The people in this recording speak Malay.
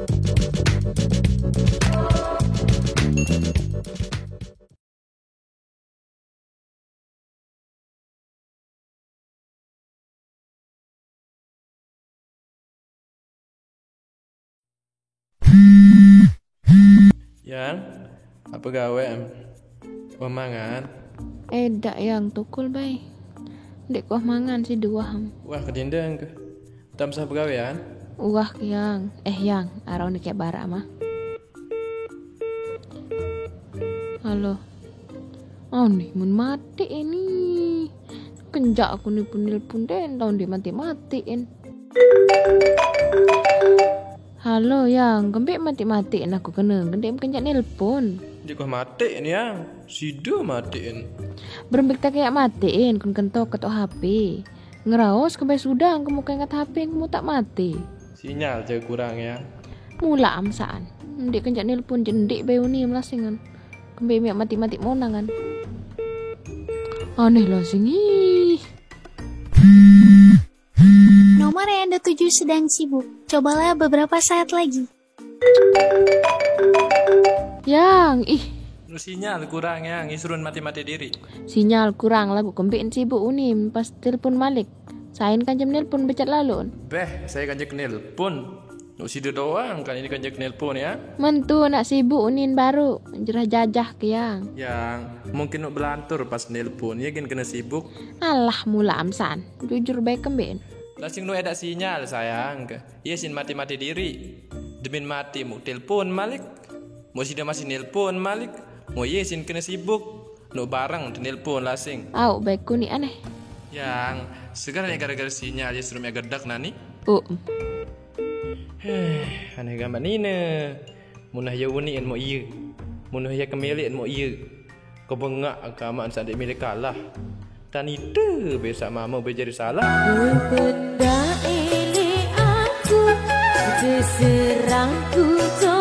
Yang, apa gawe? Wah mangan. Dak yang tukul bay. Dek kuah mangan si dua ham. Wah kedindeng ke. Tam sah pegawean. Wah yang. Yang, arau ni kayak bara mah. Halo. Oh nih mun mati ini. Kenjak aku nih punil-pun den tahun dia mati-matiin. Halo yang, gembek mati-matiin aku kena. Gendek kenjak nelpon. Dia kau mati ni yang. Sido matiin. Berembik tak kayak matiin kun kentok ketok HP. Ngeraos kembali sudah kamu kayak HP kamu tak mati. Sinyal je kurang ya. Mula amsaan. Gendek kenjak nelpon jendik bayu ni melasingan. Kembali miak mati-mati monangan. Aneh lah singi. Nomor yang Anda tuju sedang sibuk. Cobalah beberapa saat lagi. Yang, Sinyal kurang yang. Isrun mati-mati diri. sinyal kurang lah aku kembein sibuk unim pas telepon Malik. Sain kan jam nelpon becat lalu. Beh, saya kan je nelpon. Nuk sido doang kan ini kan je nelpon ya. Mentu nak sibuk unin baru. Jerah jajah ke yang. Yang mungkin nuk belantur pas nelpon ya kan kena sibuk. Alah mula amsan. Jujur baik kembein. Lasing nu ada sinyal sayang ke. Iya sin mati-mati diri. Demin mati mu telepon Malik. Mu sida masih nelpon Malik. Mu iya sin kena sibuk. Nuk barang nelpon lasing. Au baik ku ni aneh. Yang sekarang gara-gara sinyal ya suruh gedak nani. Aneh gambar nina. Munah ya uniin mu iya. Munah ya kemelian mu iya. Kau bengak kaman sandik milik kalah. Dan itu besok mama berjadi salah. Benda ini aku terserang ku.